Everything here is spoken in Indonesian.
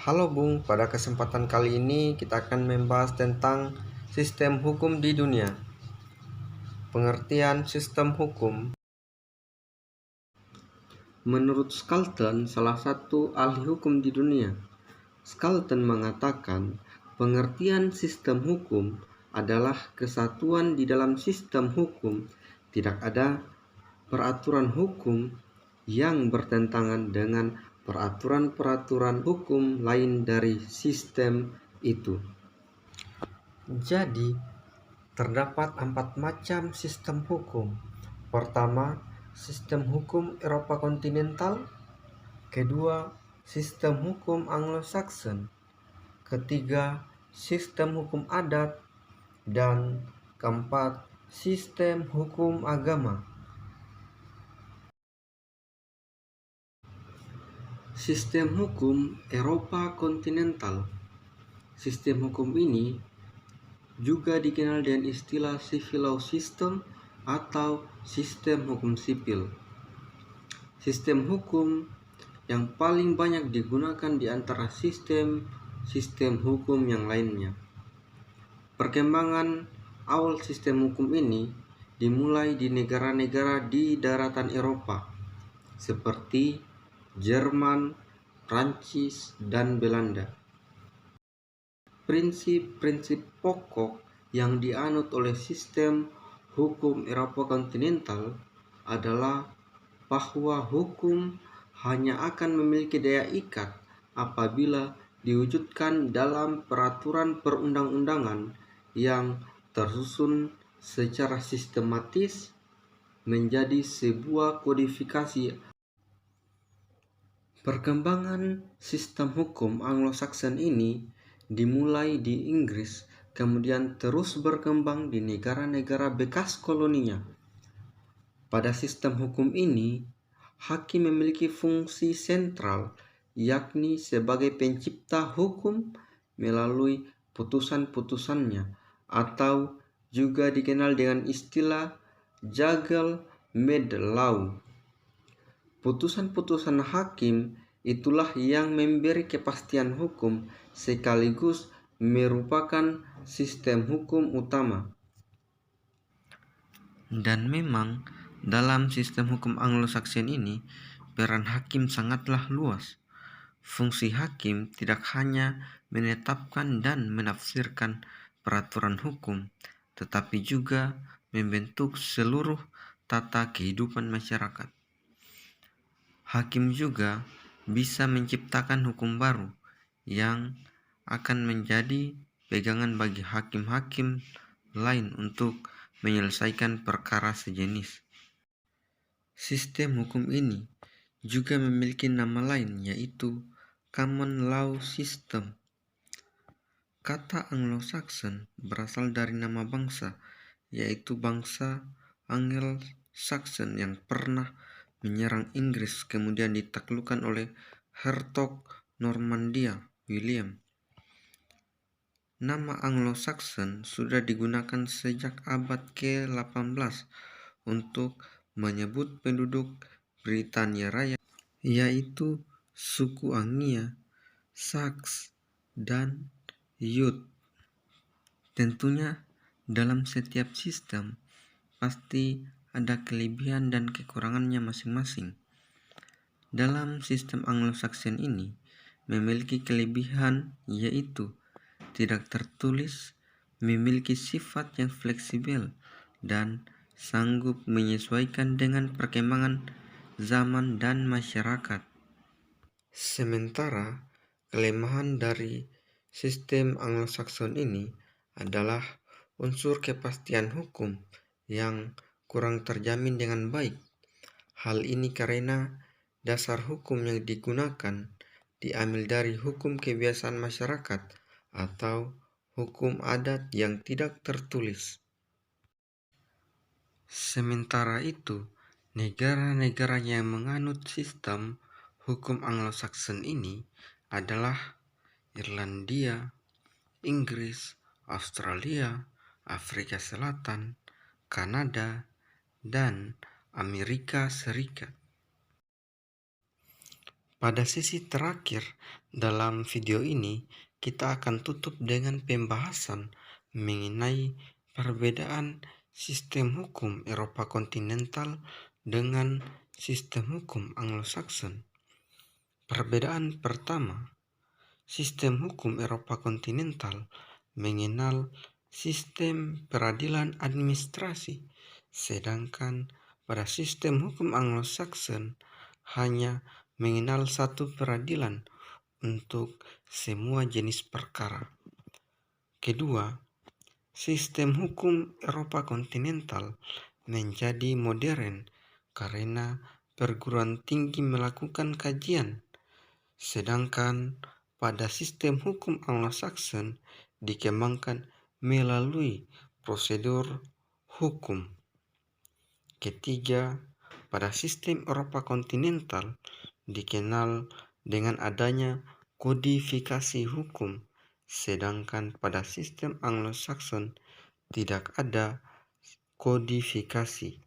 Halo Bung, pada kesempatan kali ini kita akan membahas tentang sistem hukum di dunia. Pengertian sistem hukum. Menurut Scalton, salah satu ahli hukum di dunia, Scalton mengatakan pengertian sistem hukum adalah kesatuan di dalam sistem hukum. Tidak ada peraturan hukum yang bertentangan dengan peraturan-peraturan hukum lain dari sistem itu. Jadi, terdapat 4 macam sistem hukum. Pertama, sistem hukum Eropa kontinental. Kedua, sistem hukum Anglo-Saxon. Ketiga, sistem hukum adat. Dan keempat, sistem hukum agama. Sistem hukum Eropa kontinental. Sistem hukum ini juga dikenal dengan istilah civil law system atau sistem hukum sipil. Sistem hukum yang paling banyak digunakan di antara sistem hukum yang lainnya. Perkembangan awal sistem hukum ini dimulai di negara-negara di daratan Eropa seperti Jerman, Prancis, dan Belanda. Prinsip-prinsip pokok yang dianut oleh sistem hukum Eropa kontinental adalah bahwa hukum hanya akan memiliki daya ikat apabila diwujudkan dalam peraturan perundang-undangan yang tersusun secara sistematis menjadi sebuah kodifikasi. Perkembangan sistem hukum Anglo-Saxon ini dimulai di Inggris, kemudian terus berkembang di negara-negara bekas koloninya. Pada sistem hukum ini, hakim memiliki fungsi sentral, yakni sebagai pencipta hukum melalui putusan-putusannya, atau juga dikenal dengan istilah juggle-made law. Putusan-putusan hakim itulah yang memberi kepastian hukum sekaligus merupakan sistem hukum utama. Dan memang dalam sistem hukum Anglo-Saxon ini peran hakim sangatlah luas. Fungsi hakim tidak hanya menetapkan dan menafsirkan peraturan hukum, tetapi juga membentuk seluruh tata kehidupan masyarakat. Hakim juga bisa menciptakan hukum baru yang akan menjadi pegangan bagi hakim-hakim lain untuk menyelesaikan perkara sejenis. Sistem hukum ini juga memiliki nama lain, yaitu common law system. Kata Anglo-Saxon berasal dari nama bangsa, yaitu bangsa Anglo-Saxon yang pernah menyerang Inggris kemudian ditaklukkan oleh Hertog Normandia William. Nama Anglo-Saxon sudah digunakan sejak abad ke-18 untuk menyebut penduduk Britania Raya, yaitu suku Anglia, Sax, dan Yut. Tentunya dalam setiap sistem pasti ada kelebihan dan kekurangannya masing-masing. Dalam sistem Anglo-Saxon ini memiliki kelebihan yaitu tidak tertulis, memiliki sifat yang fleksibel, dan sanggup menyesuaikan dengan perkembangan zaman dan masyarakat. Sementara kelemahan dari sistem Anglo-Saxon ini adalah unsur kepastian hukum yang kurang terjamin dengan baik. Hal ini karena dasar hukum yang digunakan diambil dari hukum kebiasaan masyarakat atau hukum adat yang tidak tertulis. Sementara itu, negara-negara yang menganut sistem hukum Anglo-Saxon ini adalah Irlandia, Inggris, Australia, Afrika Selatan, Kanada, dan Amerika Serikat. Pada sesi terakhir dalam video ini, kita akan tutup dengan pembahasan mengenai perbedaan sistem hukum Eropa kontinental dengan sistem hukum Anglo-Saxon. Perbedaan pertama, sistem hukum Eropa kontinental mengenal sistem peradilan administrasi, sedangkan pada sistem hukum Anglo-Saxon hanya mengenal satu peradilan untuk semua jenis perkara. Kedua, sistem hukum Eropa kontinental menjadi modern karena perguruan tinggi melakukan kajian, sedangkan pada sistem hukum Anglo-Saxon dikembangkan melalui prosedur hukum. Ketiga, pada sistem Eropa kontinental dikenal dengan adanya kodifikasi hukum, sedangkan pada sistem Anglo-Saxon tidak ada kodifikasi.